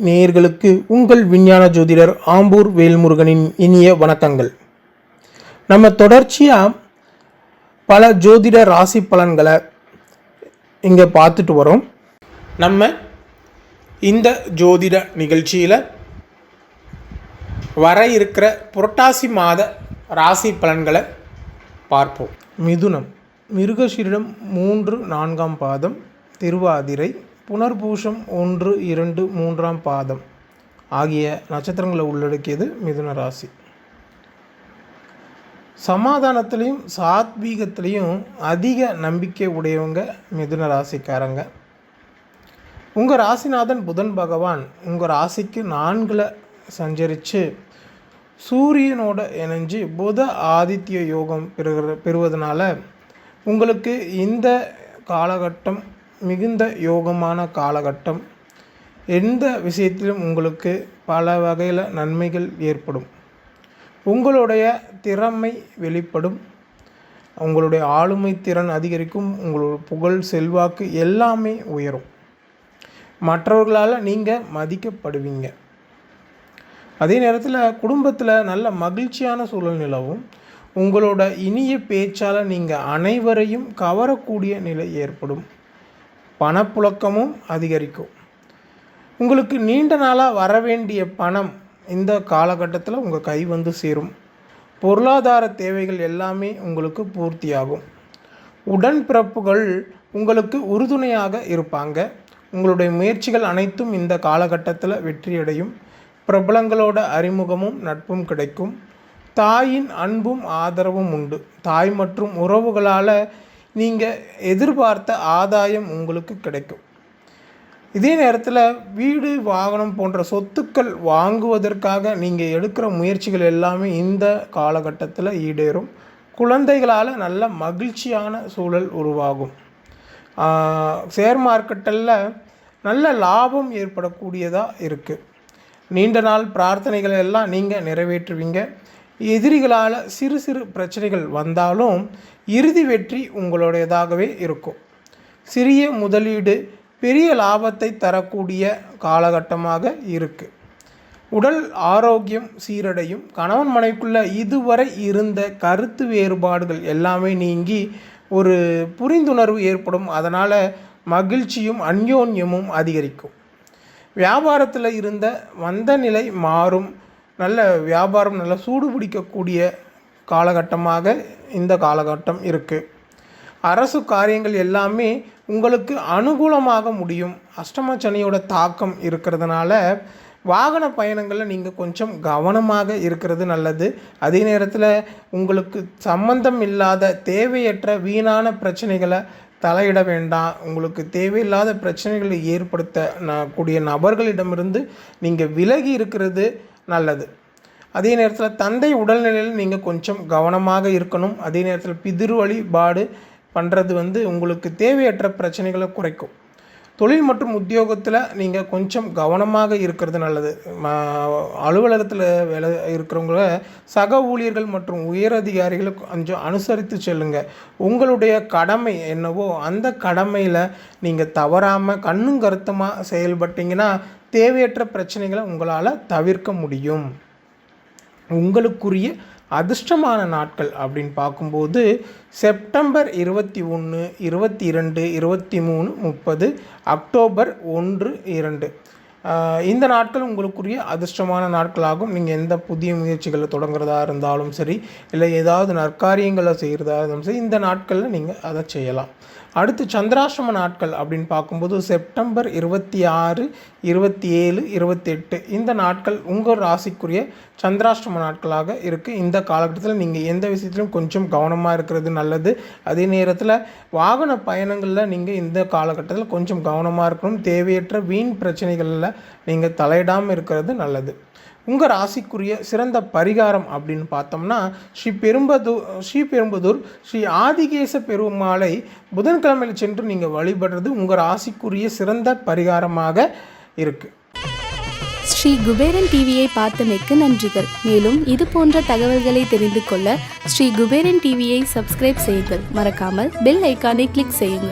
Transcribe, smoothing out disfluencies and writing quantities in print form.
நேயர்களுக்கு உங்கள் விஞ்ஞான ஜோதிடர் ஆம்பூர் வேல்முருகனின் இனிய வணக்கங்கள். நம்ம தொடர்ச்சியாக பல ஜோதிட ராசி பலன்களை இங்கே பார்த்துட்டு வரோம். நம்ம இந்த ஜோதிட நிகழ்ச்சியில் வர இருக்கிற புரட்டாசி மாத ராசி பலன்களை பார்ப்போம். மிதுனம், மிருகசீரிடம் 3, 4ஆம் பாதம், திருவாதிரை, புனர்பூஷம் 1, 2, 3ஆம் பாதம் ஆகிய நட்சத்திரங்களை உள்ளடக்கியது மிதுன ராசி. சமாதானத்திலையும் சாத்வீகத்திலையும் அதிக நம்பிக்கை உடையவங்க மிதுன ராசிக்காரங்க. உங்கள் ராசிநாதன் புதன் பகவான் உங்கள் ராசிக்கு 4ல் சஞ்சரித்து சூரியனோட இணைஞ்சு புத ஆதித்ய யோகம் பெறுவதனால உங்களுக்கு இந்த காலகட்டம் மிகுந்த யோகமான காலகட்டம். எந்த விஷயத்திலும் உங்களுக்கு பல வகையில் நன்மைகள் ஏற்படும். உங்களுடைய திறமை வெளிப்படும். உங்களுடைய ஆளுமை திறன் அதிகரிக்கும். உங்களுடைய புகழ், செல்வாக்கு எல்லாமே உயரும். மற்றவர்களால் நீங்கள் மதிக்கப்படுவீங்க. அதே நேரத்தில் குடும்பத்தில் நல்ல மகிழ்ச்சியான சூழல் நிலவும். உங்களோட இனிய பேச்சால் நீங்கள் அனைவரையும் கவரக்கூடிய நிலை ஏற்படும். பணப்புழக்கமும் அதிகரிக்கும். உங்களுக்கு நீண்ட நாளாக வர வேண்டிய பணம் இந்த காலகட்டத்தில் உங்கள் கை வந்து சேரும். பொருளாதார தேவைகள் எல்லாமே உங்களுக்கு பூர்த்தியாகும். உடன்பிறப்புகள் உங்களுக்கு உறுதுணையாக இருப்பாங்க. உங்களுடைய முயற்சிகள் அனைத்தும் இந்த காலகட்டத்தில் வெற்றியடையும். பிரபலங்களோட அறிமுகமும் நட்பும் கிடைக்கும். தாயின் அன்பும் ஆதரவும் உண்டு. தாய் மற்றும் உறவுகளால் நீங்கள் எதிர்பார்த்த ஆதாயம் உங்களுக்கு கிடைக்கும். இதே நேரத்தில் வீடு, வாகனம் போன்ற சொத்துக்கள் வாங்குவதற்காக நீங்கள் எடுக்கிற முயற்சிகள் எல்லாமே இந்த காலகட்டத்தில் ஈடேறும். குழந்தைகளால் நல்ல மகிழ்ச்சியான சூழல் உருவாகும். ஷேர் மார்க்கெட்டில் நல்ல லாபம் ஏற்படக்கூடியதாக இருக்குது. நீண்ட நாள் பிரார்த்தனைகள் எல்லாம் நீங்கள் நிறைவேற்றுவீங்க. எதிரிகளால் சிறு சிறு பிரச்சனைகள் வந்தாலும் இறுதி வெற்றி உங்களுடையதாகவே இருக்கும். சிறிய முதலீடு பெரிய லாபத்தை தரக்கூடிய காலகட்டமாக இருக்குது. உடல் ஆரோக்கியம் சீரடையும். கணவன் மனைவிக்குள்ள இதுவரை இருந்த கருத்து வேறுபாடுகள் எல்லாமே நீங்கி ஒரு புரிந்துணர்வு ஏற்படும். அதனால் மகிழ்ச்சியும் அந்யோன்யமும் அதிகரிக்கும். வியாபாரத்தில் இருந்த மந்த நிலை மாறும். நல்ல வியாபாரம் நல்ல சூடு பிடிக்கக்கூடிய காலகட்டமாக இந்த காலகட்டம் இருக்குது. அரசு காரியங்கள் எல்லாமே உங்களுக்கு அனுகூலமாக முடியும். அஷ்டம சனியோட தாக்கம் இருக்கிறதுனால வாகன பயணங்களில் நீங்கள் கொஞ்சம் கவனமாக இருக்கிறது நல்லது. அதே நேரத்தில் உங்களுக்கு சம்பந்தம் இல்லாத தேவையற்ற வீணான பிரச்சனைகளை தலையிட வேண்டாம். உங்களுக்கு தேவையில்லாத பிரச்சனைகளை ஏற்படுத்த கூடிய நபர்களிடமிருந்து நீங்கள் விலகி இருக்கிறது நல்லது. அதே நேரத்தில் தந்தை உடல்நிலையில் நீங்கள் கொஞ்சம் கவனமாக இருக்கணும். அதே நேரத்தில் பிதிரு வழிபாடு பண்ணுறது உங்களுக்கு தேவையற்ற பிரச்சனைகளை குறைக்கும். தொழில் மற்றும் உத்தியோகத்தில் நீங்கள் கொஞ்சம் கவனமாக இருக்கிறது நல்லது. அலுவலகத்தில் வேலை இருக்கிறவங்கள சக ஊழியர்கள் மற்றும் உயரதிகாரிகளை கொஞ்சம் அனுசரித்து செல்லுங்கள். உங்களுடைய கடமை என்னவோ அந்த கடமையில் நீங்கள் தவறாமல் கண்ணும் கருத்துமாக செயல்பட்டீங்கன்னா தேவையற்ற பிரச்சனைகளை உங்களால் தவிர்க்க முடியும். உங்களுக்குரிய அதிர்ஷ்டமான நாட்கள் அப்படின்னு பார்க்கும்போது செப்டம்பர் 21, 22, 23, 30, அக்டோபர் 1, 2 இந்த நாட்கள் உங்களுக்குரிய அதிர்ஷ்டமான நாட்களாகும். நீங்கள் எந்த புதிய முயற்சிகளை தொடங்குறதா இருந்தாலும் சரி, இல்லை ஏதாவது நற்காரியங்களை செய்கிறதா இருந்தாலும் சரி, இந்த நாட்களில் நீங்கள் அதை செய்யலாம். அடுத்து சந்திராஷ்டம நாட்கள் அப்படின்னு பார்க்கும்போது செப்டம்பர் 26, 27, 28 இந்த நாட்கள் உங்கள் ராசிக்குரிய சந்திராஷ்டம நாட்களாக இருக்குது. இந்த காலகட்டத்தில் நீங்கள் எந்த விஷயத்திலும் கொஞ்சம் கவனமாக இருக்கிறது நல்லது. அதே நேரத்தில் வாகன பயணங்களில் நீங்கள் இந்த காலகட்டத்தில் கொஞ்சம் கவனமாக இருக்கணும். தேவையற்ற வீண் பிரச்சனைகளில் நீங்கள் தலையிடாமல் இருக்கிறது நல்லது. உங்கள் ராசிக்குரிய சிறந்த பரிகாரம் அப்படின்னு பார்த்தோம்னா ஸ்ரீபெரும்புதூர் ஸ்ரீ ஆதிகேச பெருமாளை புதன்கிழமையில் சென்று நீங்கள் வழிபடுறது உங்கள் ராசிக்குரிய சிறந்த பரிகாரமாக இருக்குது. ஸ்ரீ குபேரன் டிவியை பார்த்தமைக்கு நன்றிகள். மேலும் இது போன்ற தகவல்களை தெரிந்து கொள்ள ஸ்ரீ குபேரன் டிவியை சப்ஸ்கிரைப் செய்யுங்கள். மறக்காமல் பெல் ஐக்கானை கிளிக் செய்யுங்கள்.